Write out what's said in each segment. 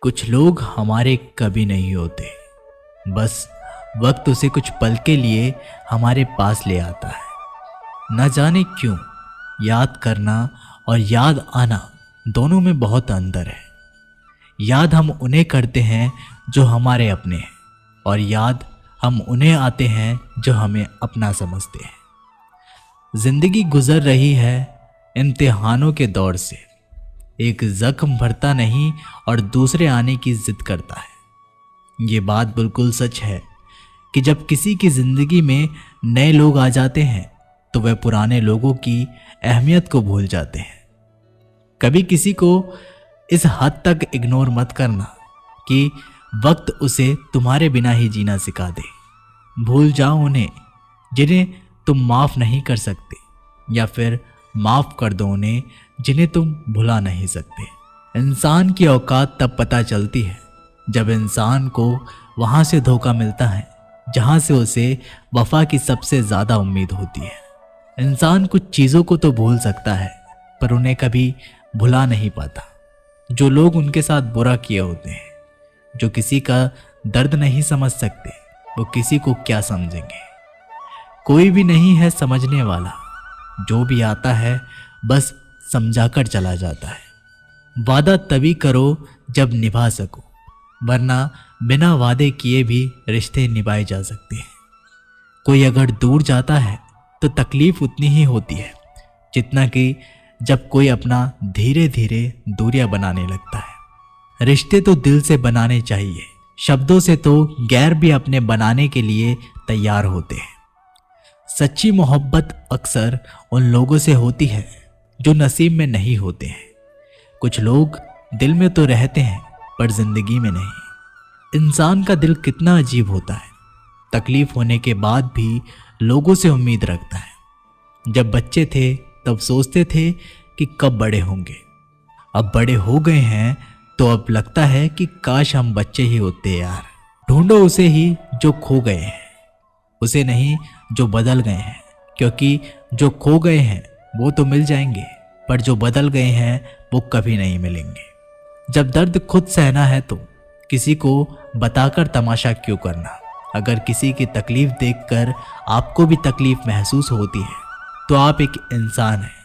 कुछ लोग हमारे कभी नहीं होते, बस वक्त उसे कुछ पल के लिए हमारे पास ले आता है। न जाने क्यों याद करना और याद आना दोनों में बहुत अंतर है। याद हम उन्हें करते हैं जो हमारे अपने हैं, और याद हम उन्हें आते हैं जो हमें अपना समझते हैं। जिंदगी गुजर रही है इम्तिहानों के दौर से। एक जख्म भरता नहीं और दूसरे आने की जिद करता है। ये बात बिल्कुल सच है कि जब किसी की जिंदगी में नए लोग आ जाते हैं तो वह पुराने लोगों की अहमियत को भूल जाते हैं। कभी किसी को इस हद तक इग्नोर मत करना कि वक्त उसे तुम्हारे बिना ही जीना सिखा दे। भूल जाओ उन्हें जिन्हें तुम माफ नहीं कर सकते, या फिर माफ कर दो उन्हें जिन्हें तुम भुला नहीं सकते। इंसान की औकात तब पता चलती है जब इंसान को वहां से धोखा मिलता है जहां से उसे वफा की सबसे ज्यादा उम्मीद होती है। इंसान कुछ चीजों को तो भूल सकता है पर उन्हें कभी भुला नहीं पाता। जो लोग उनके साथ बुरा किए होते हैं, जो किसी का दर्द नहीं समझ सकते, वो किसी को क्या समझेंगे। कोई भी नहीं है समझने वाला, जो भी आता है बस समझाकर चला जाता है। वादा तभी करो जब निभा सको, वरना बिना वादे किए भी रिश्ते निभाए जा सकते हैं। कोई अगर दूर जाता है तो तकलीफ उतनी ही होती है जितना कि जब कोई अपना धीरे धीरे दूरियां बनाने लगता है। रिश्ते तो दिल से बनाने चाहिए, शब्दों से तो गैर भी अपने बनाने के लिए तैयार होते हैं। सच्ची मोहब्बत अक्सर उन लोगों से होती है जो नसीब में नहीं होते हैं। कुछ लोग दिल में तो रहते हैं पर जिंदगी में नहीं। इंसान का दिल कितना अजीब होता है, तकलीफ होने के बाद भी लोगों से उम्मीद रखता है। जब बच्चे थे तब सोचते थे कि कब बड़े होंगे, अब बड़े हो गए हैं तो अब लगता है कि काश हम बच्चे ही होते यार। ढूंढो उसे ही जो खो गए हैं, उसे नहीं जो बदल गए हैं, क्योंकि जो खो गए हैं वो तो मिल जाएंगे पर जो बदल गए हैं वो कभी नहीं मिलेंगे। जब दर्द खुद सहना है तो किसी को बताकर तमाशा क्यों करना। अगर किसी की तकलीफ देखकर आपको भी तकलीफ महसूस होती है तो आप एक इंसान हैं।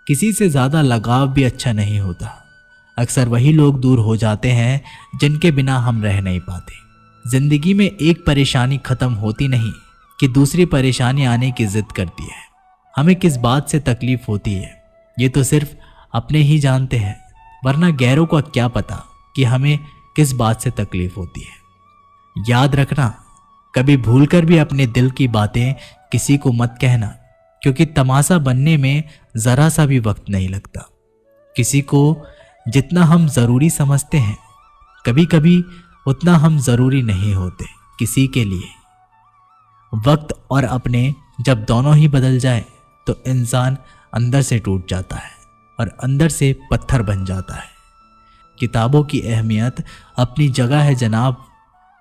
किसी से ज़्यादा लगाव भी अच्छा नहीं होता। अक्सर वही लोग दूर हो जाते हैं जिनके बिना हम रह नहीं पाते। जिंदगी में एक परेशानी खत्म होती नहीं कि दूसरी परेशानी आने की जिद करती है। हमें किस बात से तकलीफ होती है ये तो सिर्फ अपने ही जानते हैं, वरना गैरों का क्या पता कि हमें किस बात से तकलीफ होती है। याद रखना, कभी भूलकर भी अपने दिल की बातें किसी को मत कहना, क्योंकि तमाशा बनने में जरा सा भी वक्त नहीं लगता। किसी को जितना हम जरूरी समझते हैं कभी कभी उतना हम जरूरी नहीं होते किसी के लिए। वक्त और अपने जब दोनों ही बदल जाए तो इंसान अंदर से टूट जाता है और अंदर से पत्थर बन जाता है। किताबों की अहमियत अपनी जगह है जनाब।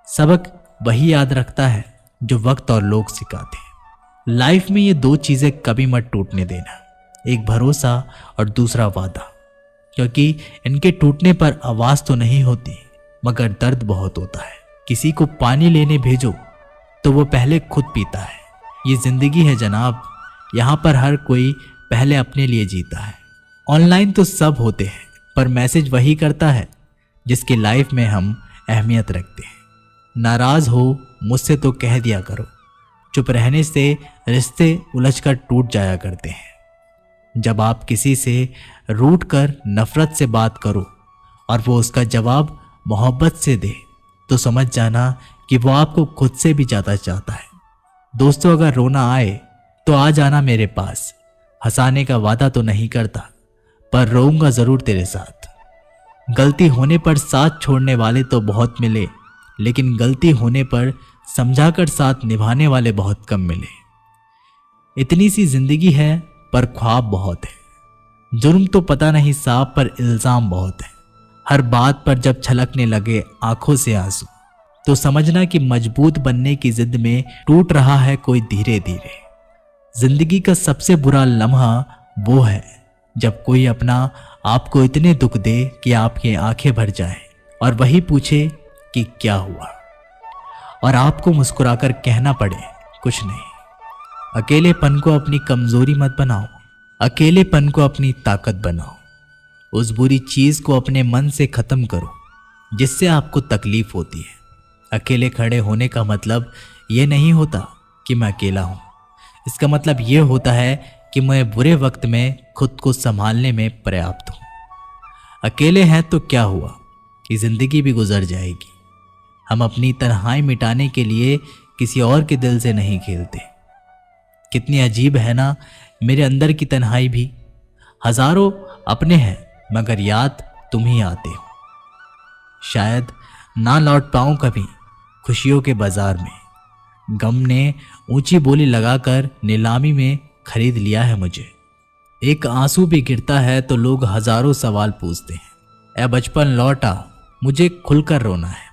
सबक वही याद रखता है जो वक्त और लोग सिखाते हैं। लाइफ में ये दो चीजें कभी मत टूटने देना, एक भरोसा और दूसरा वादा, क्योंकि इनके टूटने पर आवाज तो नहीं होती मगर दर्द बहुत होता है। किसी को पानी लेने भेजो तो वो पहले खुद पीता है। ये जिंदगी है जनाब, यहाँ पर हर कोई पहले अपने लिए जीता है। ऑनलाइन तो सब होते हैं पर मैसेज वही करता है जिसकी लाइफ में हम अहमियत रखते हैं। नाराज हो मुझसे तो कह दिया करो, चुप रहने से रिश्ते उलझकर टूट जाया करते हैं। जब आप किसी से रूठ कर नफरत से बात करो और वो उसका जवाब मोहब्बत से दे तो समझ जाना कि वो आपको खुद से भी ज़्यादा चाहता है। दोस्तों, अगर रोना आए तो आ जाना मेरे पास। हंसाने का वादा तो नहीं करता पर रोऊंगा जरूर तेरे साथ। गलती होने पर साथ छोड़ने वाले तो बहुत मिले, लेकिन गलती होने पर समझाकर साथ निभाने वाले बहुत कम मिले। इतनी सी जिंदगी है पर ख्वाब बहुत है। जुर्म तो पता नहीं साहब पर इल्जाम बहुत है। हर बात पर जब छलकने लगे आंखों से आंसू तो समझना कि मजबूत बनने की जिद में टूट रहा है कोई धीरे धीरे। जिंदगी का सबसे बुरा लम्हा वो है जब कोई अपना आपको इतने दुख दे कि आपकी आंखें भर जाए और वही पूछे कि क्या हुआ, और आपको मुस्कुराकर कहना पड़े कुछ नहीं। अकेलेपन को अपनी कमजोरी मत बनाओ, अकेलेपन को अपनी ताकत बनाओ। उस बुरी चीज को अपने मन से खत्म करो जिससे आपको तकलीफ होती है। अकेले खड़े होने का मतलब ये नहीं होता कि मैं अकेला हूं, इसका मतलब ये होता है कि मैं बुरे वक्त में खुद को संभालने में पर्याप्त हूं। अकेले हैं तो क्या हुआ कि जिंदगी भी गुजर जाएगी। हम अपनी तन्हाई मिटाने के लिए किसी और के दिल से नहीं खेलते। कितनी अजीब है ना मेरे अंदर की तन्हाई भी। हजारों अपने हैं मगर याद तुम ही आते हो। शायद ना लौट पाऊं कभी खुशियों के बाजार में। गम ने ऊंची बोली लगाकर नीलामी में खरीद लिया है मुझे। एक आंसू भी गिरता है तो लोग हजारों सवाल पूछते हैं। ए बचपन लौट आ, मुझे खुलकर रोना है।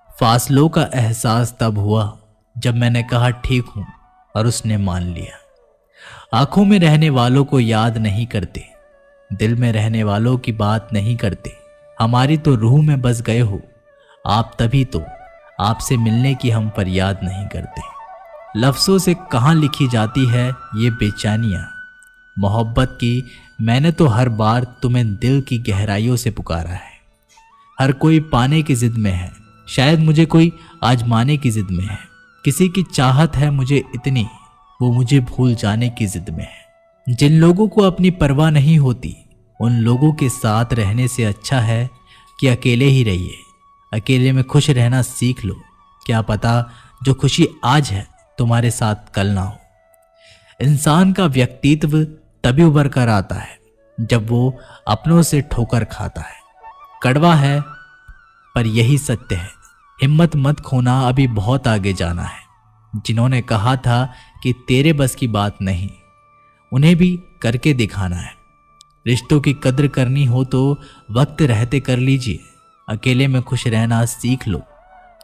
फासलों का एहसास तब हुआ जब मैंने कहा ठीक हूं और उसने मान लिया। आंखों में रहने वालों को याद नहीं करते, दिल में रहने वालों की बात नहीं करते। हमारी तो रूह में बस गए हो आप, तभी तो आपसे मिलने की हम फरियाद नहीं करते। लफ्ज़ों से कहाँ लिखी जाती है ये बेचैनियाँ मोहब्बत की। मैंने तो हर बार तुम्हें दिल की गहराइयों से पुकारा है। हर कोई पाने की जिद में है, शायद मुझे कोई आजमाने की जिद में है। किसी की चाहत है मुझे इतनी, वो मुझे भूल जाने की जिद में है। जिन लोगों को अपनी परवाह नहीं होती उन लोगों के साथ रहने से अच्छा है कि अकेले ही रहिए। अकेले में खुश रहना सीख लो, क्या पता जो खुशी आज है तुम्हारे साथ कल ना हो। इंसान का व्यक्तित्व तभी उभर कर आता है जब वो अपनों से ठोकर खाता है। कड़वा है पर यही सत्य है। हिम्मत मत खोना, अभी बहुत आगे जाना है। जिन्होंने कहा था कि तेरे बस की बात नहीं, उन्हें भी करके दिखाना है। रिश्तों की कद्र करनी हो तो वक्त रहते कर लीजिए। अकेले में खुश रहना सीख लो,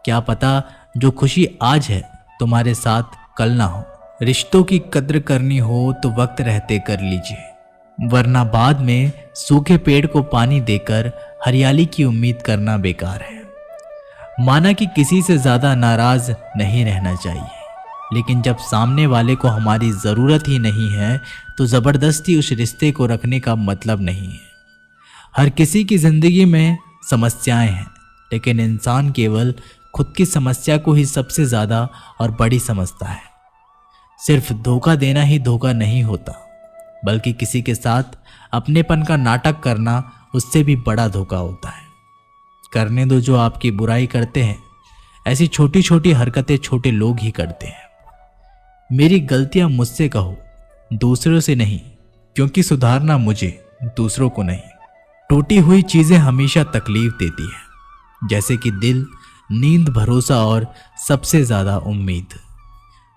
क्या पता जो खुशी आज है तुम्हारे साथ कल ना हो। रिश्तों की कद्र करनी हो तो वक्त रहते कर लीजिए, वरना बाद में सूखे पेड़ को पानी देकर हरियाली की उम्मीद करना बेकार है। माना कि किसी से ज्यादा नाराज नहीं रहना चाहिए, लेकिन जब सामने वाले को हमारी जरूरत ही नहीं है तो जबरदस्ती उस रिश्ते को रखने का मतलब नहीं है। हर किसी की जिंदगी में समस्याएं हैं, लेकिन इंसान केवल खुद की समस्या को ही सबसे ज्यादा और बड़ी समझता है। सिर्फ धोखा देना ही धोखा नहीं होता, बल्कि किसी के साथ अपनेपन का नाटक करना उससे भी बड़ा धोखा होता है। करने दो जो आपकी बुराई करते हैं, ऐसी छोटी छोटी हरकतें छोटे लोग ही करते हैं। मेरी गलतियां मुझसे कहो, दूसरों से नहीं, क्योंकि सुधारना मुझे, दूसरों को नहीं। टूटी हुई चीजें हमेशा तकलीफ देती है, जैसे कि दिल, नींद, भरोसा और सबसे ज्यादा उम्मीद।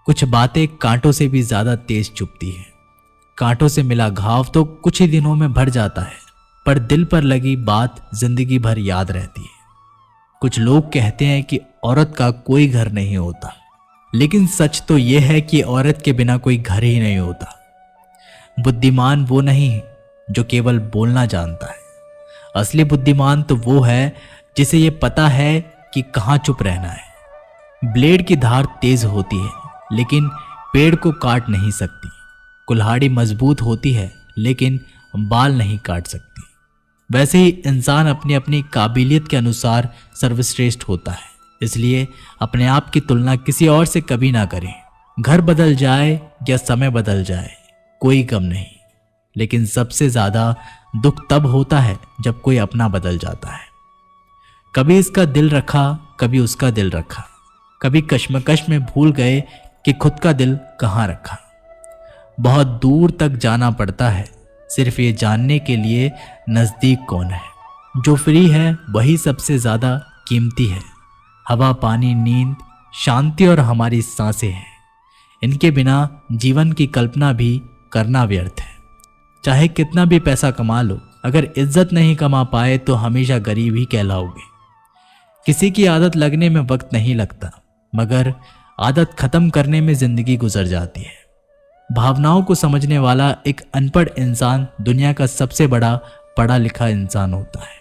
कुछ बातें कांटों से भी ज्यादा तेज चुभती है। कांटों से मिला घाव तो कुछ ही दिनों में भर जाता है, पर दिल पर लगी बात जिंदगी भर याद रहती है। कुछ लोग कहते हैं कि औरत का कोई घर नहीं होता, लेकिन सच तो यह है कि औरत के बिना कोई घर ही नहीं होता। बुद्धिमान वो नहीं जो केवल बोलना जानता है, असली बुद्धिमान तो वो है जिसे ये पता है कि कहाँ चुप रहना है। ब्लेड की धार तेज होती है लेकिन पेड़ को काट नहीं सकती। कुल्हाड़ी मजबूत होती है लेकिन बाल नहीं काट सकती। वैसे ही इंसान अपनी अपनी काबिलियत के अनुसार सर्वश्रेष्ठ होता है, इसलिए अपने आप की तुलना किसी और से कभी ना करें। घर बदल जाए या समय बदल जाए कोई गम नहीं, लेकिन सबसे ज्यादा दुख तब होता है जब कोई अपना बदल जाता है। कभी इसका दिल रखा, कभी उसका दिल रखा, कभी कश्मकश में भूल गए कि खुद का दिल कहाँ रखा। बहुत दूर तक जाना पड़ता है सिर्फ ये जानने के लिए नजदीक कौन है। जो फ्री है वही सबसे ज्यादा कीमती है। हवा, पानी, नींद, शांति और हमारी सांसें हैं। इनके बिना जीवन की कल्पना भी करना व्यर्थ है। चाहे कितना भी पैसा कमा लो, अगर इज्जत नहीं कमा पाए तो हमेशा गरीब ही कहलाओगे। किसी की आदत लगने में वक्त नहीं लगता, मगर आदत खत्म करने में जिंदगी गुजर जाती है। भावनाओं को समझने वाला एक अनपढ़ इंसान दुनिया का सबसे बड़ा पढ़ा लिखा इंसान होता है।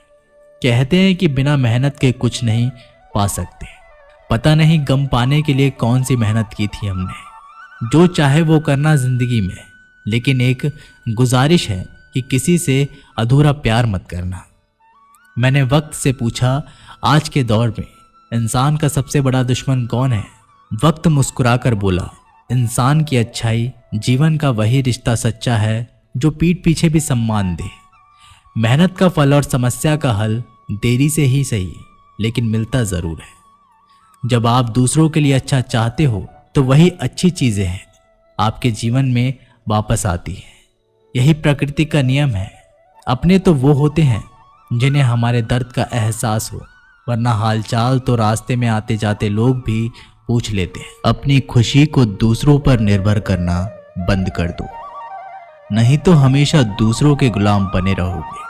कहते हैं कि बिना मेहनत के कुछ नहीं पा सकते। पता नहीं गम पाने के लिए कौन सी मेहनत की थी हमने। जो चाहे वो करना जिंदगी में, लेकिन एक गुजारिश है कि किसी से अधूरा प्यार मत करना। मैंने वक्त से पूछा, आज के दौर में इंसान का सबसे बड़ा दुश्मन कौन है? वक्त मुस्कुराकर बोला, इंसान की अच्छाई, जीवन का वही रिश्ता सच्चा है जो पीठ पीछे भी सम्मान दे। मेहनत का फल और समस्या का हल देरी से ही सही, लेकिन मिलता जरूर है। जब आप दूसरों के लिए अच्छा चाहते हो तो वही अच्छी चीजें हैं आपके जीवन में वापस आती हैं। यही प्रकृति का नियम है। अपने तो वो होते हैं जिन्हें हमारे दर्द का एहसास हो, वरना हालचाल तो रास्ते में आते जाते लोग भी पूछ लेते हैं। अपनी खुशी को दूसरों पर निर्भर करना बंद कर दो, नहीं तो हमेशा दूसरों के गुलाम बने रहोगे।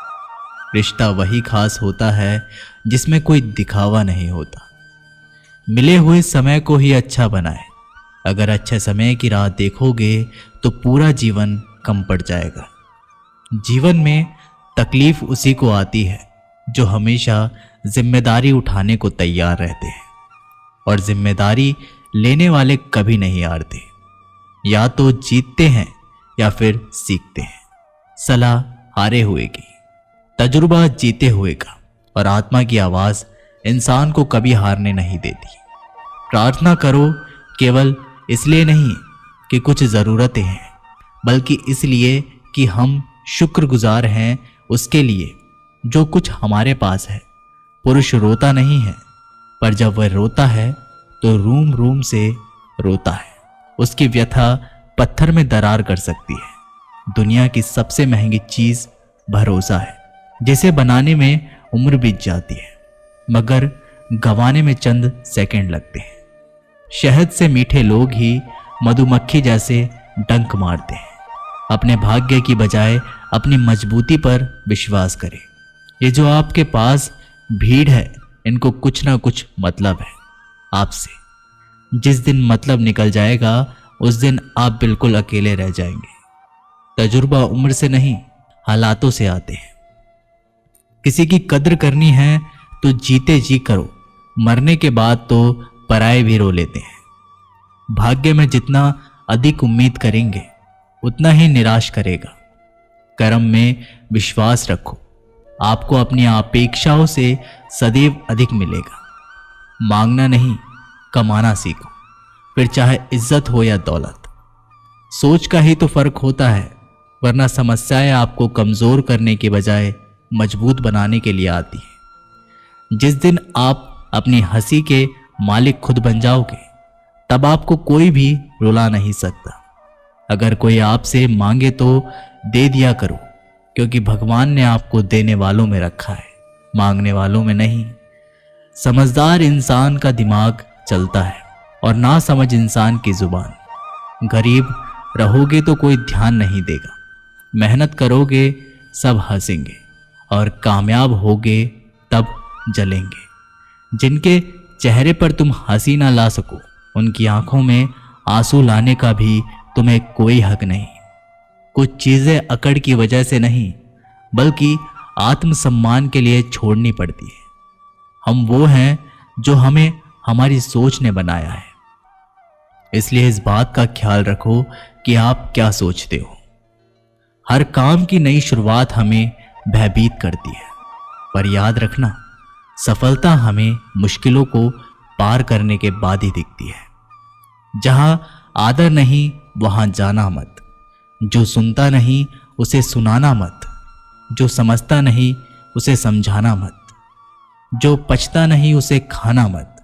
रिश्ता वही खास होता है जिसमें कोई दिखावा नहीं होता। मिले हुए समय को ही अच्छा बनाए। अगर अच्छे समय की राह देखोगे तो पूरा जीवन कम पड़ जाएगा। जीवन में तकलीफ उसी को आती है जो हमेशा जिम्मेदारी उठाने को तैयार रहते हैं, और जिम्मेदारी लेने वाले कभी नहीं हारते। या तो जीतते हैं या फिर सीखते हैं। सलाह हारे हुए की, तजुर्बा जीते हुए का, और आत्मा की आवाज इंसान को कभी हारने नहीं देती। प्रार्थना करो केवल इसलिए नहीं कि कुछ ज़रूरतें हैं, बल्कि इसलिए कि हम शुक्रगुजार हैं उसके लिए जो कुछ हमारे पास है। पुरुष रोता नहीं है, पर जब वह रोता है तो रूम रूम से रोता है। उसकी व्यथा पत्थर में दरार कर सकती है। दुनिया की सबसे महंगी चीज भरोसा है, जिसे बनाने में उम्र बीत जाती है, मगर गंवाने में चंद सेकंड लगते हैं। शहद से मीठे लोग ही मधुमक्खी जैसे डंक मारते हैं। अपने भाग्य की बजाय अपनी मजबूती पर विश्वास करें। ये जो आपके पास भीड़ है, इनको कुछ ना कुछ मतलब है आपसे। जिस दिन मतलब निकल जाएगा उस दिन आप बिल्कुल अकेले रह जाएंगे। तजुर्बा उम्र से नहीं, हालातों से आते हैं। किसी की कद्र करनी है तो जीते जी करो, मरने के बाद तो पराये भी रो लेते हैं। भाग्य में जितना अधिक उम्मीद करेंगे उतना ही निराश करेगा। कर्म में विश्वास रखो, आपको अपनी अपेक्षाओं से सदैव अधिक मिलेगा। मांगना नहीं, कमाना सीखो, फिर चाहे इज्जत हो या दौलत। सोच का ही तो फर्क होता है, वरना समस्याएं आपको कमजोर करने के बजाय मजबूत बनाने के लिए आती है। जिस दिन आप अपनी हंसी के मालिक खुद बन जाओगे, तब आपको कोई भी रुला नहीं सकता। अगर कोई आपसे मांगे तो दे दिया करो, क्योंकि भगवान ने आपको देने वालों में रखा है, मांगने वालों में नहीं। समझदार इंसान का दिमाग चलता है और ना समझ इंसान की जुबान। गरीब रहोगे तो कोई ध्यान नहीं देगा, मेहनत करोगे सब हंसेंगे, और कामयाब होगे तब जलेंगे। जिनके चेहरे पर तुम हंसी ना ला सको, उनकी आंखों में आंसू लाने का भी तुम्हें कोई हक नहीं। कुछ चीजें अकड़ की वजह से नहीं, बल्कि आत्मसम्मान के लिए छोड़नी पड़ती है। हम वो हैं जो हमें हमारी सोच ने बनाया है। इसलिए इस बात का ख्याल रखो कि आप क्या सोचते हो। हर काम की नई शुरुआत हमें भयभीत करती है, पर याद रखना, सफलता हमें मुश्किलों को पार करने के बाद ही दिखती है। जहां आदर नहीं वहां जाना मत। जो सुनता नहीं उसे सुनाना मत। जो समझता नहीं उसे समझाना मत। जो पचता नहीं उसे खाना मत।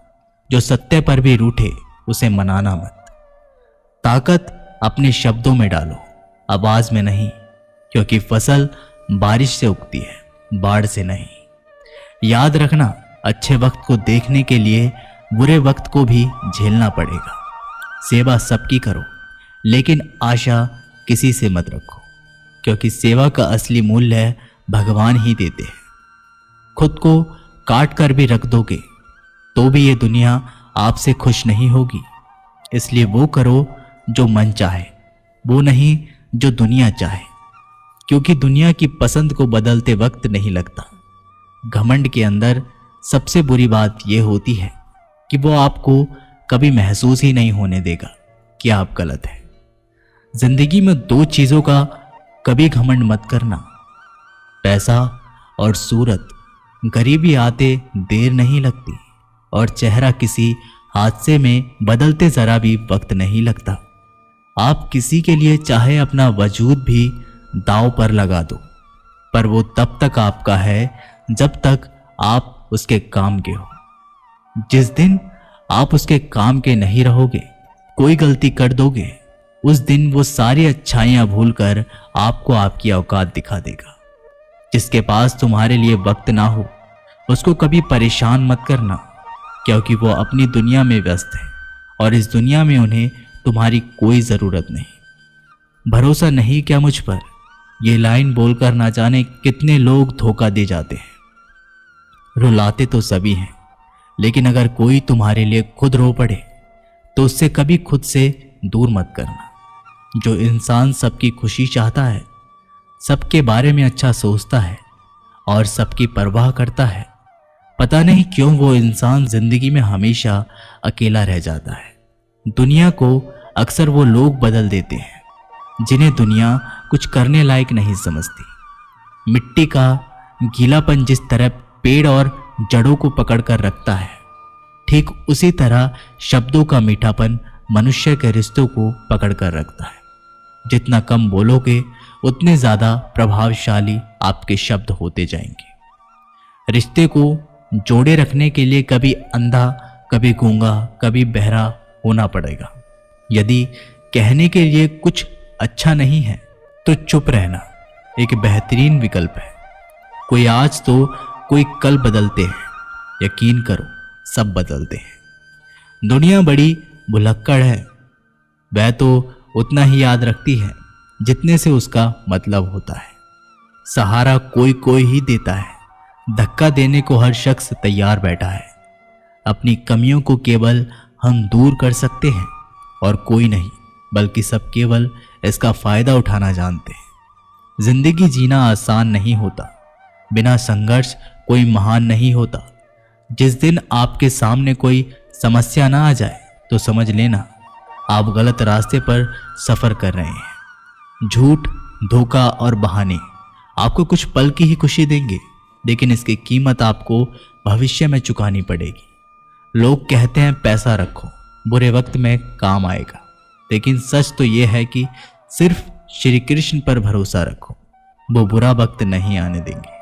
जो सत्य पर भी रूठे उसे मनाना मत। ताकत अपने शब्दों में डालो, आवाज में नहीं, क्योंकि फसल बारिश से उगती है, बाढ़ से नहीं। याद रखना, अच्छे वक्त को देखने के लिए बुरे वक्त को भी झेलना पड़ेगा। सेवा सबकी करो, लेकिन आशा किसी से मत रखो, क्योंकि सेवा का असली मूल्य भगवान ही देते हैं। खुद को काट कर भी रख दोगे तो भी ये दुनिया आपसे खुश नहीं होगी। इसलिए वो करो जो मन चाहे, वो नहीं जो दुनिया चाहे, क्योंकि दुनिया की पसंद को बदलते वक्त नहीं लगता। घमंड के अंदर सबसे बुरी बात यह होती है कि वो आपको कभी महसूस ही नहीं होने देगा कि आप गलत हैं। जिंदगी में दो चीजों का कभी घमंड मत करना, पैसा और सूरत। गरीबी आते देर नहीं लगती और चेहरा किसी हादसे में बदलते जरा भी वक्त नहीं लगता। आप किसी के लिए चाहे अपना वजूद भी दांव पर लगा दो, पर वो तब तक आपका है जब तक आप उसके काम के हो। जिस दिन आप उसके काम के नहीं रहोगे, कोई गलती कर दोगे, उस दिन वो सारी अच्छाइयां भूलकर आपको आपकी औकात दिखा देगा। जिसके पास तुम्हारे लिए वक्त ना हो उसको कभी परेशान मत करना, क्योंकि वो अपनी दुनिया में व्यस्त है और इस दुनिया में उन्हें तुम्हारी कोई जरूरत नहीं। भरोसा नहीं क्या मुझ पर? ये लाइन बोलकर ना जाने कितने लोग धोखा दे जाते हैं। रुलाते तो सभी हैं, लेकिन अगर कोई तुम्हारे लिए खुद रो पड़े तो उससे कभी खुद से दूर मत करना। जो इंसान सबकी खुशी चाहता है, सबके बारे में अच्छा सोचता है और सबकी परवाह करता है, पता नहीं क्यों वो इंसान जिंदगी में हमेशा अकेला रह जाता है। दुनिया को अक्सर वो लोग बदल देते हैं जिन्हें दुनिया कुछ करने लायक नहीं समझती। मिट्टी का गीलापन जिस तरह पेड़ और जड़ों को पकड़कर रखता है, ठीक उसी तरह शब्दों का मीठापन मनुष्य के रिश्तों को पकड़कर रखता है। जितना कम बोलोगे उतने ज्यादा प्रभावशाली आपके शब्द होते जाएंगे। रिश्ते को जोड़े रखने के लिए कभी अंधा, कभी गूंगा, कभी बहरा होना पड़ेगा। यदि कहने के लिए कुछ अच्छा नहीं है तो चुप रहना एक बेहतरीन विकल्प है। कोई आज तो कोई कल बदलते हैं, यकीन करो सब बदलते हैं। दुनिया बड़ी भुलक्कड़ है, वह तो उतना ही याद रखती है जितने से उसका मतलब होता है। सहारा कोई कोई ही देता है, धक्का देने को हर शख्स तैयार बैठा है। अपनी कमियों को केवल हम दूर कर सकते हैं और कोई नहीं, बल्कि सब केवल इसका फायदा उठाना जानते हैं। जिंदगी जीना आसान नहीं होता, बिना संघर्ष कोई महान नहीं होता। जिस दिन आपके सामने कोई समस्या ना आ जाए तो समझ लेना आप गलत रास्ते पर सफर कर रहे हैं। झूठ, धोखा और बहाने आपको कुछ पल की ही खुशी देंगे, लेकिन इसकी कीमत आपको भविष्य में चुकानी पड़ेगी। लोग कहते हैं पैसा रखो, बुरे वक्त में काम आएगा, लेकिन सच तो यह है कि सिर्फ श्री कृष्ण पर भरोसा रखो, वो बुरा वक्त नहीं आने देंगे।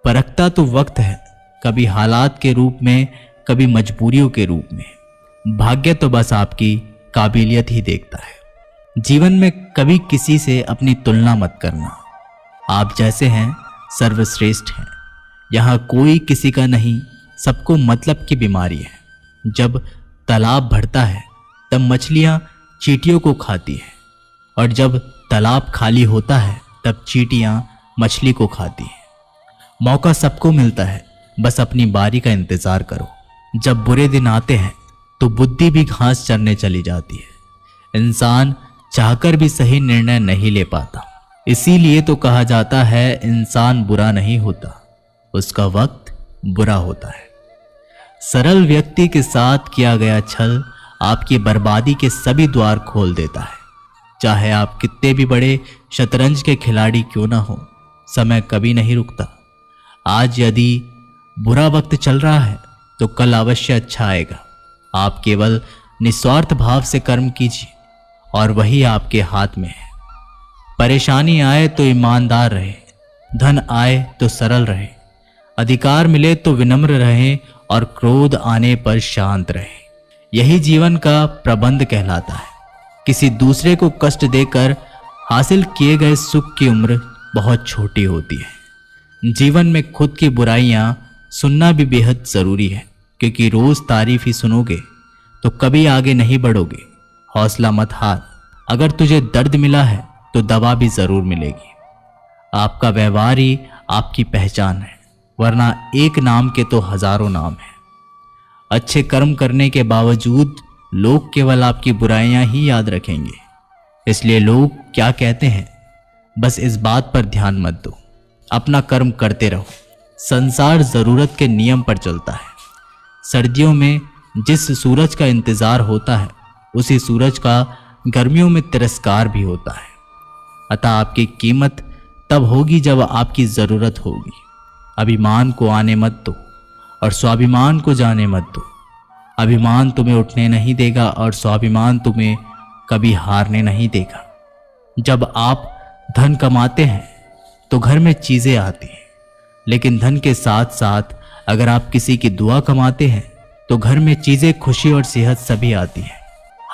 परखता तो वक्त है, कभी हालात के रूप में, कभी मजबूरियों के रूप में। भाग्य तो बस आपकी काबिलियत ही देखता है। जीवन में कभी किसी से अपनी तुलना मत करना। आप जैसे हैं सर्वश्रेष्ठ हैं। यहाँ कोई किसी का नहीं, सबको मतलब की बीमारी है। जब तालाब भरता है तब मछलियाँ चींटियों को खाती है, और जब तालाब खाली होता है तब चींटियाँ मछली को खाती हैं। मौका सबको मिलता है, बस अपनी बारी का इंतजार करो। जब बुरे दिन आते हैं तो बुद्धि भी घास चरने चली जाती है। इंसान चाहकर भी सही निर्णय नहीं ले पाता। इसीलिए तो कहा जाता है इंसान बुरा नहीं होता, उसका वक्त बुरा होता है। सरल व्यक्ति के साथ किया गया छल आपकी बर्बादी के सभी द्वार खोल देता है। चाहे आप कितने भी बड़े शतरंज के खिलाड़ी क्यों ना हो, समय कभी नहीं रुकता। आज यदि बुरा वक्त चल रहा है तो कल अवश्य अच्छा आएगा। आप केवल निस्वार्थ भाव से कर्म कीजिए और वही आपके हाथ में है। परेशानी आए तो ईमानदार रहे, धन आए तो सरल रहे, अधिकार मिले तो विनम्र रहे और क्रोध आने पर शांत रहे। यही जीवन का प्रबंध कहलाता है। किसी दूसरे को कष्ट देकर हासिल किए गए सुख की उम्र बहुत छोटी होती है। जीवन में खुद की बुराइयां सुनना भी बेहद जरूरी है, क्योंकि रोज तारीफ ही सुनोगे तो कभी आगे नहीं बढ़ोगे। हौसला मत हार, अगर तुझे दर्द मिला है तो दवा भी जरूर मिलेगी। आपका व्यवहार ही आपकी पहचान है, वरना एक नाम के तो हजारों नाम हैं। अच्छे कर्म करने के बावजूद लोग केवल आपकी बुराइयां ही याद रखेंगे। इसलिए लोग क्या कहते हैं, बस इस बात पर ध्यान मत दो। अपना कर्म करते रहो, संसार जरूरत के नियम पर चलता है। सर्दियों में जिस सूरज का इंतजार होता है, उसी सूरज का गर्मियों में तिरस्कार भी होता है। अतः आपकी कीमत तब होगी जब आपकी जरूरत होगी। अभिमान को आने मत दो और स्वाभिमान को जाने मत दो। अभिमान तुम्हें उठने नहीं देगा और स्वाभिमान तुम्हें कभी हारने नहीं देगा। जब आप धन कमाते हैं तो घर में चीजें आती हैं, लेकिन धन के साथ साथ अगर आप किसी की दुआ कमाते हैं तो घर में चीजें, खुशी और सेहत सभी आती है।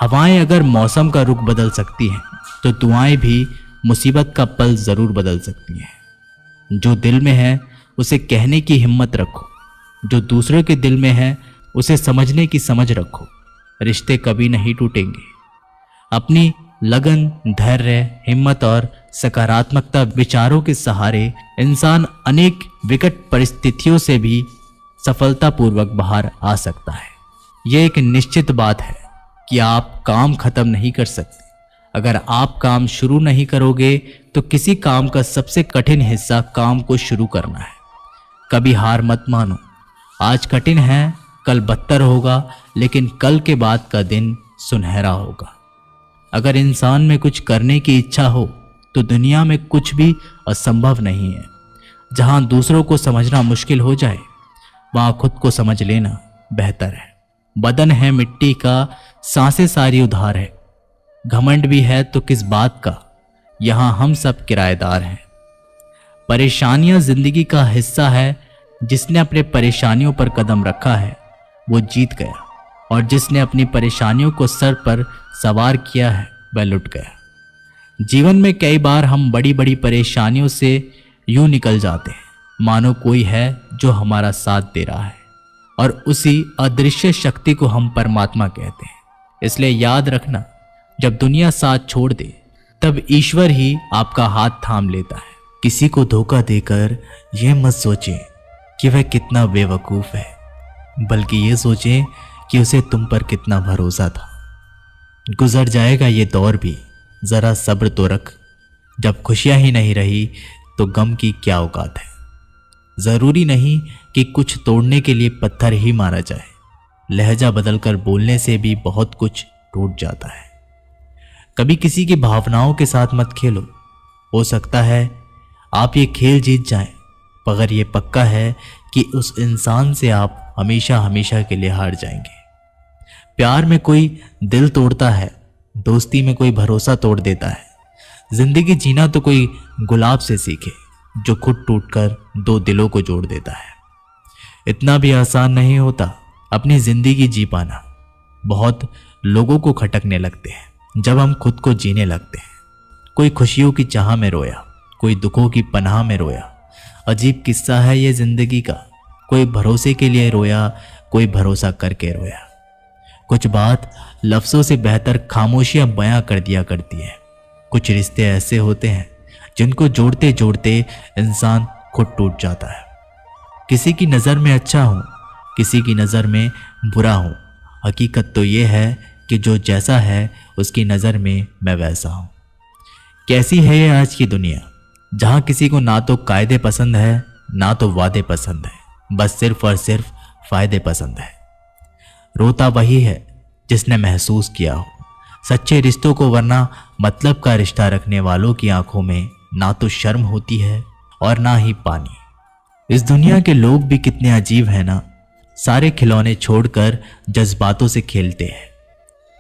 हवाएं अगर मौसम का रुख बदल सकती हैं तो दुआएं भी मुसीबत का पल जरूर बदल सकती हैं। जो दिल में है उसे कहने की हिम्मत रखो, जो दूसरों के दिल में है उसे समझने की समझ रखो। रिश्ते कभी नहीं टूटेंगे। अपनी लगन, धैर्य, हिम्मत और सकारात्मकता विचारों के सहारे इंसान अनेक विकट परिस्थितियों से भी सफलतापूर्वक बाहर आ सकता है। यह एक निश्चित बात है कि आप काम खत्म नहीं कर सकते। अगर आप काम शुरू नहीं करोगे तो किसी काम का सबसे कठिन हिस्सा काम को शुरू करना है। कभी हार मत मानो। आज कठिन है, कल बदतर होगा, लेकिन कल के बाद का दिन सुनहरा होगा। अगर इंसान में कुछ करने की इच्छा हो तो दुनिया में कुछ भी असंभव नहीं है। जहां दूसरों को समझना मुश्किल हो जाए, वहां खुद को समझ लेना बेहतर है। बदन है मिट्टी का, सांसें सारी उधार है। घमंड भी है तो किस बात का, यहां हम सब किराएदार हैं। परेशानियां जिंदगी का हिस्सा है। जिसने अपने परेशानियों पर कदम रखा है वो जीत गया, और जिसने अपनी परेशानियों को सर पर सवार किया है वह लुट गया। जीवन में कई बार हम बड़ी बड़ी परेशानियों से यूं निकल जाते हैं मानो कोई है जो हमारा साथ दे रहा है, और उसी अदृश्य शक्ति को हम परमात्मा कहते हैं। इसलिए याद रखना, जब दुनिया साथ छोड़ दे तब ईश्वर ही आपका हाथ थाम लेता है। किसी को धोखा देकर यह मत सोचें कि वह कितना बेवकूफ है, बल्कि ये सोचें कि उसे तुम पर कितना भरोसा था। गुजर जाएगा ये दौर भी, जरा सब्र तो रख। जब खुशियां ही नहीं रही तो गम की क्या औकात है। जरूरी नहीं कि कुछ तोड़ने के लिए पत्थर ही मारा जाए। लहजा बदलकर बोलने से भी बहुत कुछ टूट जाता है। कभी किसी की भावनाओं के साथ मत खेलो। हो सकता है आप ये खेल जीत जाएं, मगर ये पक्का है कि उस इंसान से आप हमेशा हमेशा के लिए हार जाएंगे। प्यार में कोई दिल तोड़ता है, दोस्ती में कोई भरोसा तोड़ देता है। जिंदगी जीना तो कोई गुलाब से सीखे जो खुद टूटकर दो दिलों को जोड़ देता है। इतना भी आसान नहीं होता अपनी जिंदगी जी पाना। बहुत लोगों को खटकने लगते हैं जब हम खुद को जीने लगते हैं। कोई खुशियों की चाह में रोया, कोई दुखों की पनाह में रोया। अजीब किस्सा है ये जिंदगी का। कोई भरोसे के लिए रोया, कोई भरोसा करके रोया। कुछ बात लफ्जों से बेहतर खामोशियां बयां कर दिया करती है। कुछ रिश्ते ऐसे होते हैं जिनको जोड़ते जोड़ते इंसान खुद टूट जाता है। किसी की नज़र में अच्छा हूं, किसी की नज़र में बुरा हूं। हकीकत तो ये है कि जो जैसा है उसकी नज़र में मैं वैसा हूं। कैसी है ये आज की दुनिया, जहां किसी को ना तो कायदे पसंद है ना तो वादे पसंद है, बस सिर्फ और सिर्फ फायदे पसंद है। रोता वही है जिसने महसूस किया हो सच्चे रिश्तों को, वरना मतलब का रिश्ता रखने वालों की आंखों में ना तो शर्म होती है और ना ही पानी। इस दुनिया के लोग भी कितने अजीब हैं ना। सारे खिलौने छोड़कर जज्बातों से खेलते हैं।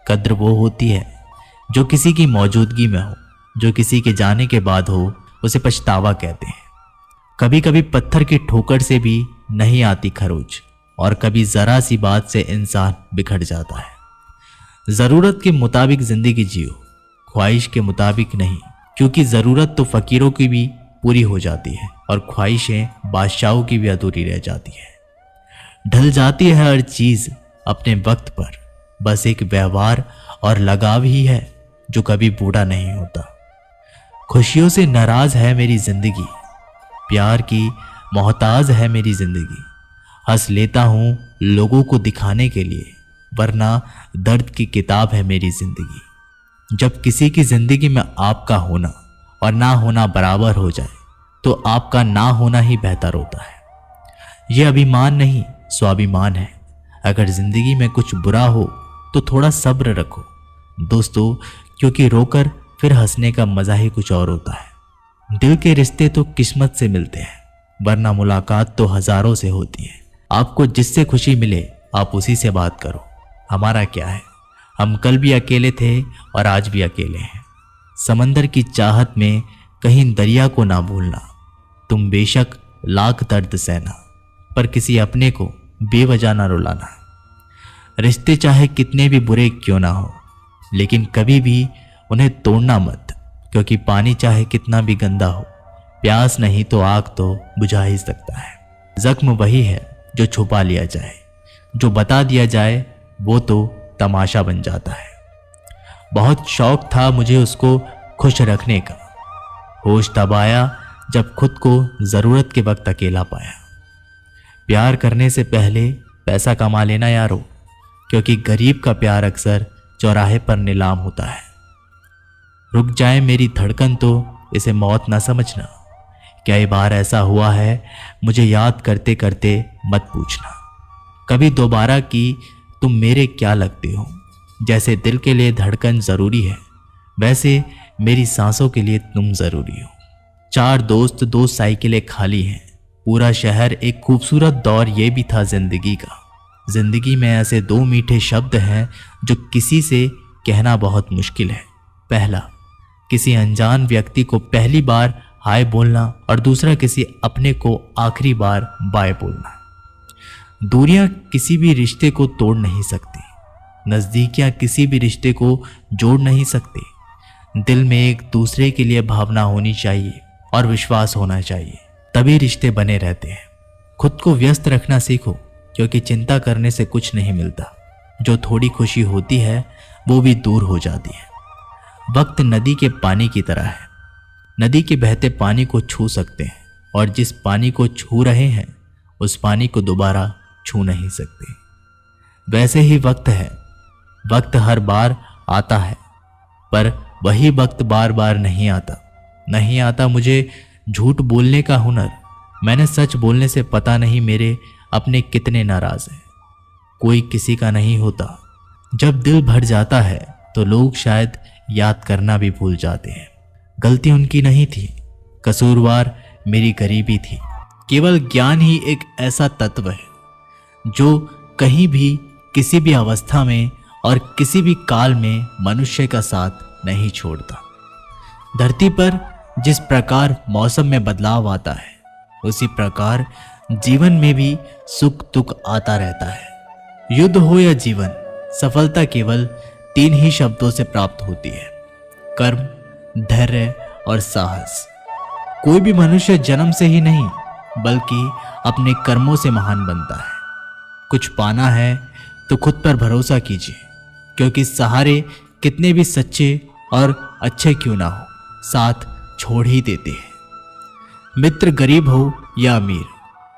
कद्र वो होती है जो किसी की मौजूदगी में हो, जो किसी के जाने के बाद हो उसे पछतावा कहते हैं। कभी कभी पत्थर की ठोकर से भी नहीं आती खरोच, और कभी जरा सी बात से इंसान बिखर जाता है। जरूरत के मुताबिक जिंदगी जियो, ख्वाहिश के मुताबिक नहीं, क्योंकि जरूरत तो फकीरों की भी पूरी हो जाती है और ख्वाहिशें बादशाहों की भी अधूरी रह जाती है। ढल जाती है हर चीज अपने वक्त पर, बस एक व्यवहार और लगाव ही है जो कभी बूढ़ा नहीं होता। खुशियों से नाराज है मेरी जिंदगी, प्यार की मोहताज है मेरी जिंदगी। हंस लेता हूं लोगों को दिखाने के लिए, वरना दर्द की किताब है मेरी जिंदगी। जब किसी की जिंदगी में आपका होना और ना होना बराबर हो जाए तो आपका ना होना ही बेहतर होता है। ये अभिमान नहीं, स्वाभिमान है। अगर जिंदगी में कुछ बुरा हो तो थोड़ा सब्र रखो दोस्तों, क्योंकि रोकर फिर हंसने का मजा ही कुछ और होता है। दिल के रिश्ते तो किस्मत से मिलते हैं, वरना मुलाकात तो हजारों से होती है। आपको जिससे खुशी मिले आप उसी से बात करो। हमारा क्या है, हम कल भी अकेले थे और आज भी अकेले हैं। समंदर की चाहत में कहीं दरिया को ना भूलना। तुम बेशक लाख दर्द सहना, पर किसी अपने को बेवजह ना रुलाना। रिश्ते चाहे कितने भी बुरे क्यों ना हो, लेकिन कभी भी उन्हें तोड़ना मत, क्योंकि पानी चाहे कितना भी गंदा हो, प्यास नहीं तो आग तो बुझा ही सकता है। जख्म वही है जो छुपा लिया जाए, जो बता दिया जाए वो तो तमाशा बन जाता है। बहुत शौक था मुझे उसको खुश रखने का, होश तब आया जब खुद को जरूरत के वक्त अकेला पाया। प्यार करने से पहले पैसा कमा लेना यारो, क्योंकि गरीब का प्यार अक्सर चौराहे पर नीलाम होता है। रुक जाए मेरी धड़कन तो इसे मौत ना समझना। कई बार ऐसा हुआ है मुझे याद करते करते मत पूछना कभी दोबारा कि तुम मेरे क्या लगते हो। जैसे दिल के लिए धड़कन जरूरी है, वैसे मेरी सांसों के लिए तुम जरूरी हो। 4 दोस्त 2 साइकिलें खाली हैं, पूरा शहर एक खूबसूरत दौर ये भी था जिंदगी का। जिंदगी में ऐसे 2 मीठे शब्द हैं जो किसी से कहना बहुत मुश्किल है। पहला, किसी अनजान व्यक्ति को पहली बार हाय बोलना, और दूसरा किसी अपने को आखिरी बार बाय बोलना। दूरियां किसी भी रिश्ते को तोड़ नहीं सकती, नजदीकियां किसी भी रिश्ते को जोड़ नहीं सकती। दिल में एक दूसरे के लिए भावना होनी चाहिए और विश्वास होना चाहिए, तभी रिश्ते बने रहते हैं। खुद को व्यस्त रखना सीखो, क्योंकि चिंता करने से कुछ नहीं मिलता। जो थोड़ी खुशी होती है वो भी दूर हो जाती है। वक्त नदी के पानी की तरह है, नदी के बहते पानी को छू सकते हैं, और जिस पानी को छू रहे हैं उस पानी को दोबारा छू नहीं सकते। वैसे ही वक्त है, वक्त हर बार आता है, पर वही वक्त बार बार नहीं आता। नहीं आता मुझे झूठ बोलने का हुनर। मैंने सच बोलने से पता नहीं मेरे अपने कितने नाराज हैं। कोई किसी का नहीं होता। जब दिल भर जाता है तो लोग शायद याद करना भी भूल जाते हैं। गलती उनकी नहीं थी, कसूरवार मेरी गरीबी थी। केवल ज्ञान ही एक ऐसा तत्व है जो कहीं भी, किसी भी अवस्था में और किसी भी काल में मनुष्य का साथ नहीं छोड़ता। धरती पर जिस प्रकार मौसम में बदलाव आता है, उसी प्रकार जीवन में भी सुख दुख आता रहता है। युद्ध हो या जीवन, सफलता केवल 3 ही शब्दों से प्राप्त होती है: कर्म, धैर्य और साहस। कोई भी मनुष्य जन्म से ही नहीं, बल्कि अपने कर्मों से महान बनता है। कुछ पाना है तो खुद पर भरोसा कीजिए, क्योंकि सहारे कितने भी सच्चे और अच्छे क्यों ना हो, साथ छोड़ ही देते हैं। मित्र गरीब हो या अमीर,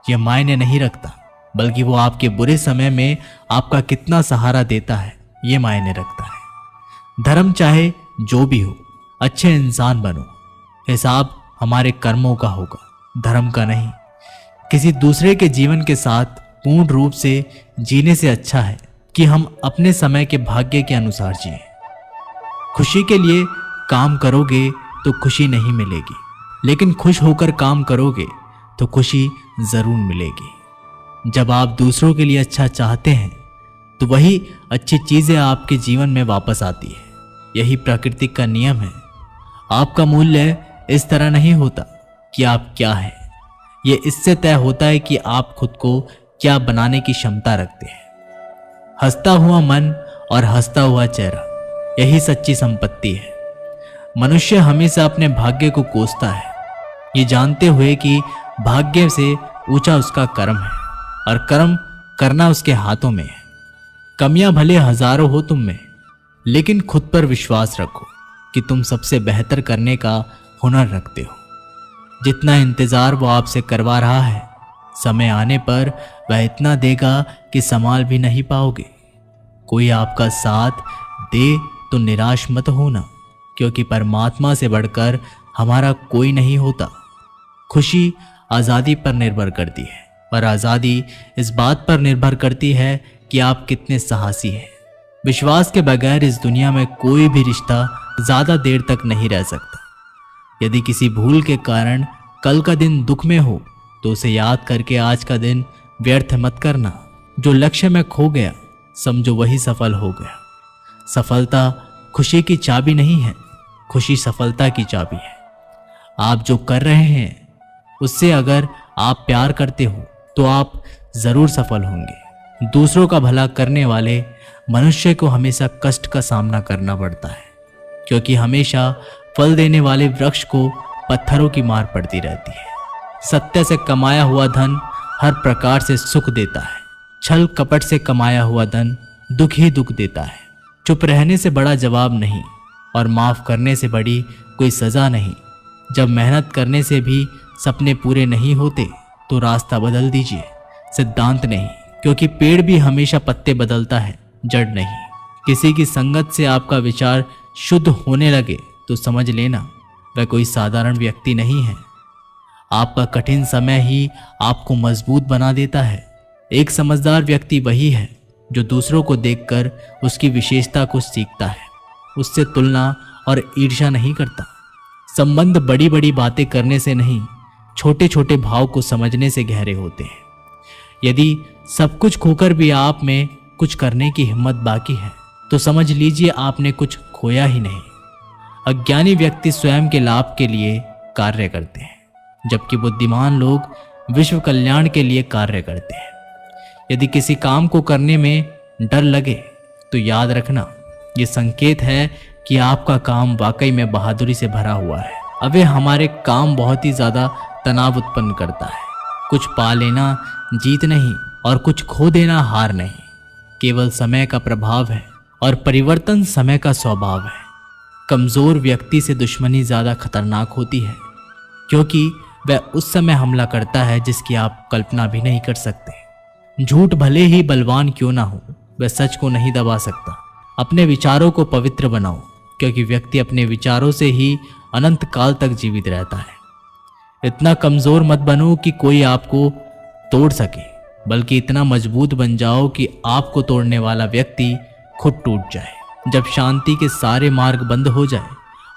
यह मायने नहीं रखता, बल्कि वो आपके बुरे समय में आपका कितना सहारा देता है ये मायने रखता है। धर्म चाहे जो भी हो, अच्छे इंसान बनो। हिसाब हमारे कर्मों का होगा, धर्म का नहीं। किसी दूसरे के जीवन के साथ पूर्ण रूप से जीने से अच्छा है कि हम अपने समय के भाग्य के अनुसार जिए। खुशी के लिए काम करोगे तो खुशी नहीं मिलेगी, लेकिन खुश होकर काम करोगे तो खुशी जरूर मिलेगी। जब आप दूसरों के लिए अच्छा चाहते हैं तो वही अच्छी चीजें आपके जीवन में वापस आती है। यही प्रकृति का नियम है। आपका मूल्य इस तरह नहीं होता कि आप क्या हैं, ये इससे तय होता है कि आप खुद को क्या बनाने की क्षमता रखते हैं। हंसता हुआ मन और हंसता हुआ चेहरा, यही सच्ची संपत्ति है। मनुष्य हमेशा अपने भाग्य को कोसता है, ये जानते हुए कि भाग्य से ऊंचा उसका कर्म है और कर्म करना उसके हाथों में है। कमियां भले हजारों हो तुम में, लेकिन खुद पर विश्वास रखो कि तुम सबसे बेहतर करने का हुनर रखते हो। जितना इंतजार वो आपसे करवा रहा है, समय आने पर वह इतना देगा कि संभाल भी नहीं पाओगे। कोई आपका साथ दे तो निराश मत होना, क्योंकि परमात्मा से बढ़कर हमारा कोई नहीं होता। खुशी आज़ादी पर निर्भर करती है, और आज़ादी इस बात पर निर्भर करती है कि आप कितने साहसी हैं। विश्वास के बगैर इस दुनिया में कोई भी रिश्ता ज़्यादा देर तक नहीं रह सकता। यदि किसी भूल के कारण कल का दिन दुख में हो तो उसे याद करके आज का दिन व्यर्थ मत करना। जो लक्ष्य में खो गया समझो वही सफल हो गया। सफलता खुशी की चाबी नहीं है, खुशी सफलता की चाबी है। आप जो कर रहे हैं उससे अगर आप प्यार करते हो तो आप जरूर सफल होंगे। दूसरों का भला करने वाले मनुष्य को हमेशा कष्ट का सामना करना पड़ता है, क्योंकि हमेशा फल देने वाले वृक्ष को पत्थरों की मार पड़ती रहती है। सत्य से कमाया हुआ धन हर प्रकार से सुख देता है, छल कपट से कमाया हुआ धन दुख ही दुख देता है। चुप रहने से बड़ा जवाब नहीं और माफ करने से बड़ी कोई सजा नहीं। जब मेहनत करने से भी सपने पूरे नहीं होते तो रास्ता बदल दीजिए, सिद्धांत नहीं, क्योंकि पेड़ भी हमेशा पत्ते बदलता है, जड़ नहीं। किसी की संगत से आपका विचार शुद्ध होने लगे तो समझ लेना वह कोई साधारण व्यक्ति नहीं है। आपका कठिन समय ही आपको मजबूत बना देता है। एक समझदार व्यक्ति वही है जो दूसरों को देखकर उसकी विशेषता को सीखता है, उससे तुलना और ईर्ष्या नहीं करता। संबंध बड़ी बड़ी बातें करने से नहीं, छोटे छोटे भाव को समझने से गहरे होते हैं। यदि सब कुछ खोकर भी आप में कुछ करने की हिम्मत बाकी है तो समझ लीजिए आपने कुछ खोया ही नहीं। अज्ञानी व्यक्ति स्वयं के लाभ के लिए कार्य करते हैं, जबकि बुद्धिमान लोग विश्व कल्याण के लिए कार्य करते हैं। यदि किसी काम को करने में डर लगे तो याद रखना ये संकेत है कि आपका काम वाकई में बहादुरी से भरा हुआ है। अबे हमारे काम बहुत ही ज्यादा तनाव उत्पन्न करता है। कुछ पा लेना जीत नहीं और कुछ खो देना हार नहीं, केवल समय का प्रभाव है और परिवर्तन समय का स्वभाव है। कमजोर व्यक्ति से दुश्मनी ज्यादा खतरनाक होती है, क्योंकि वह उस समय हमला करता है जिसकी आप कल्पना भी नहीं कर सकते। झूठ भले ही बलवान क्यों ना हो, वह सच को नहीं दबा सकता। अपने विचारों को पवित्र बनाओ, क्योंकि व्यक्ति अपने विचारों से ही अनंत काल तक जीवित रहता है। इतना कमजोर मत बनो कि कोई आपको तोड़ सके, बल्कि इतना मजबूत बन जाओ कि आपको तोड़ने वाला व्यक्ति खुद टूट जाए। जब शांति के सारे मार्ग बंद हो जाए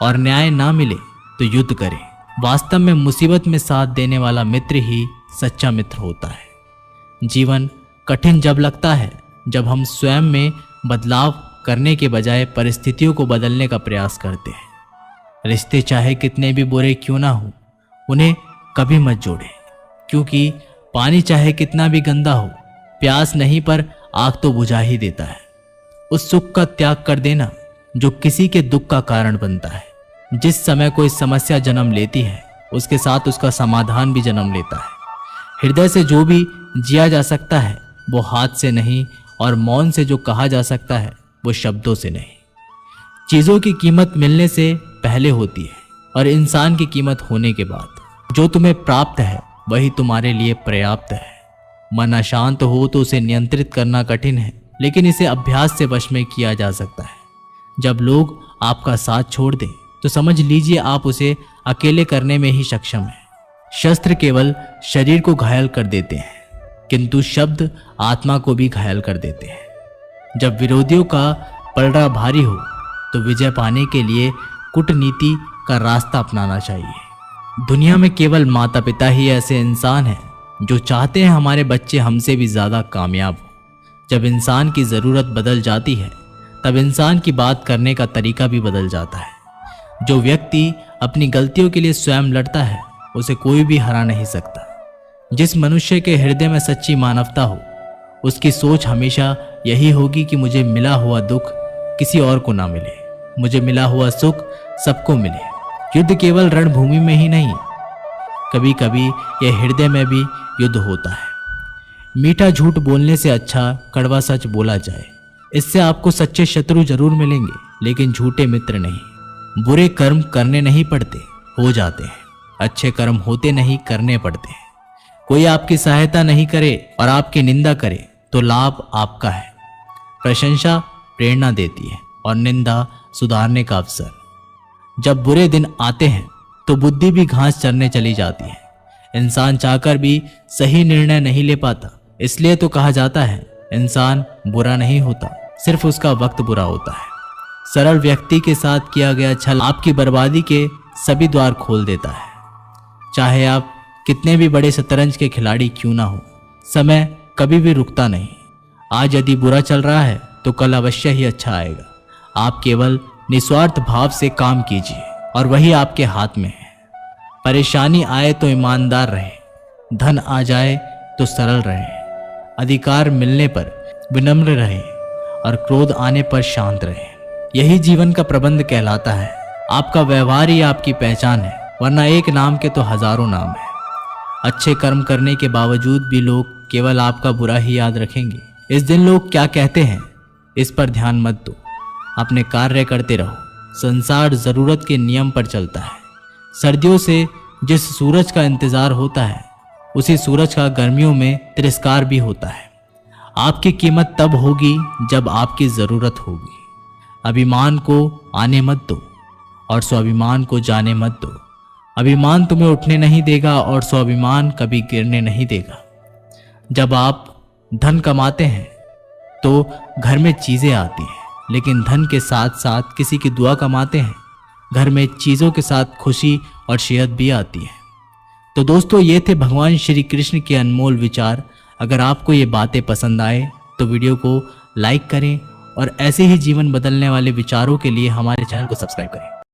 और न्याय ना मिले तो युद्ध करें। वास्तव में मुसीबत में साथ देने वाला मित्र ही सच्चा मित्र होता है। जीवन कठिन जब लगता है जब हम स्वयं में बदलाव करने के बजाय परिस्थितियों को बदलने का प्रयास करते हैं। रिश्ते चाहे कितने भी बुरे क्यों ना हो, उन्हें कभी मत जोड़ें, क्योंकि पानी चाहे कितना भी गंदा हो, प्यास नहीं पर आग तो बुझा ही देता है। उस सुख का त्याग कर देना जो किसी के दुख का कारण बनता है। जिस समय कोई समस्या जन्म लेती है उसके साथ उसका समाधान भी जन्म लेता है। हृदय से जो भी जिया जा सकता है वो हाथ से नहीं, और मौन से जो कहा जा सकता है वो शब्दों से नहीं। चीजों की कीमत मिलने से पहले होती है और इंसान की कीमत होने के बाद। जो तुम्हें प्राप्त है वही तुम्हारे लिए पर्याप्त है। मन अशांत हो तो उसे नियंत्रित करना कठिन है, लेकिन इसे अभ्यास से वश में किया जा सकता है। जब लोग आपका साथ छोड़ दें तो समझ लीजिए आप उसे अकेले करने में ही सक्षम हैं। शस्त्र केवल शरीर को घायल कर देते हैं, किंतु शब्द आत्मा को भी घायल कर देते हैं। जब विरोधियों का पलड़ा भारी हो तो विजय पाने के लिए कूटनीति का रास्ता अपनाना चाहिए। दुनिया में केवल माता पिता ही ऐसे इंसान हैं जो चाहते हैं हमारे बच्चे हमसे भी ज्यादा कामयाब हो। जब इंसान की ज़रूरत बदल जाती है तब इंसान की बात करने का तरीका भी बदल जाता है। जो व्यक्ति अपनी गलतियों के लिए स्वयं लड़ता है उसे कोई भी हरा नहीं सकता। जिस मनुष्य के हृदय में सच्ची मानवता हो उसकी सोच हमेशा यही होगी कि मुझे मिला हुआ दुख किसी और को ना मिले, मुझे मिला हुआ सुख सबको मिले। युद्ध केवल रणभूमि में ही नहीं, कभी कभी यह हृदय में भी युद्ध होता है। मीठा झूठ बोलने से अच्छा कड़वा सच बोला जाए। इससे आपको सच्चे शत्रु जरूर मिलेंगे, लेकिन झूठे मित्र नहीं। बुरे कर्म करने नहीं पड़ते, हो जाते हैं। अच्छे कर्म होते नहीं, करने पड़ते हैं। कोई आपकी सहायता नहीं करे और आपकी निंदा करे तो लाभ आपका है। प्रशंसा प्रेरणा देती है और निंदा सुधारने का अवसर। जब बुरे दिन आते हैं तो बुद्धि भी घास चरने चली जाती है। इंसान चाहकर भी सही निर्णय नहीं ले पाता। इसलिए तो कहा जाता है इंसान बुरा नहीं होता, सिर्फ उसका वक्त बुरा होता है। सरल व्यक्ति के साथ किया गया छल आपकी बर्बादी के सभी द्वार खोल देता है। चाहे आप कितने भी बड़े शतरंज के खिलाड़ी क्यों ना हो, समय कभी भी रुकता नहीं। आज यदि बुरा चल रहा है तो कल अवश्य ही अच्छा आएगा। आप केवल निस्वार्थ भाव से काम कीजिए और वही आपके हाथ में है। परेशानी आए तो ईमानदार रहे, धन आ जाए तो सरल रहे, अधिकार मिलने पर विनम्र रहे और क्रोध आने पर शांत रहे। यही जीवन का प्रबंध कहलाता है। आपका व्यवहार ही आपकी पहचान है, वरना एक नाम के तो हजारों नाम है। अच्छे कर्म करने के बावजूद भी लोग केवल आपका बुरा ही याद रखेंगे। इस दिन लोग क्या कहते हैं इस पर ध्यान मत दो, अपने कार्य करते रहो। संसार जरूरत के नियम पर चलता है। सर्दियों से जिस सूरज का इंतजार होता है, उसी सूरज का गर्मियों में तिरस्कार भी होता है। आपकी कीमत तब होगी जब आपकी जरूरत होगी। अभिमान को आने मत दो और स्वाभिमान को जाने मत दो। अभिमान तुम्हें उठने नहीं देगा और स्वाभिमान कभी गिरने नहीं देगा। जब आप धन कमाते हैं तो घर में चीजें आती हैं, लेकिन धन के साथ साथ किसी की दुआ कमाते हैं, घर में चीजों के साथ खुशी और सेहत भी आती है। तो दोस्तों, ये थे भगवान श्री कृष्ण के अनमोल विचार। अगर आपको ये बातें पसंद आए तो वीडियो को लाइक करें और ऐसे ही जीवन बदलने वाले विचारों के लिए हमारे चैनल को सब्सक्राइब करें।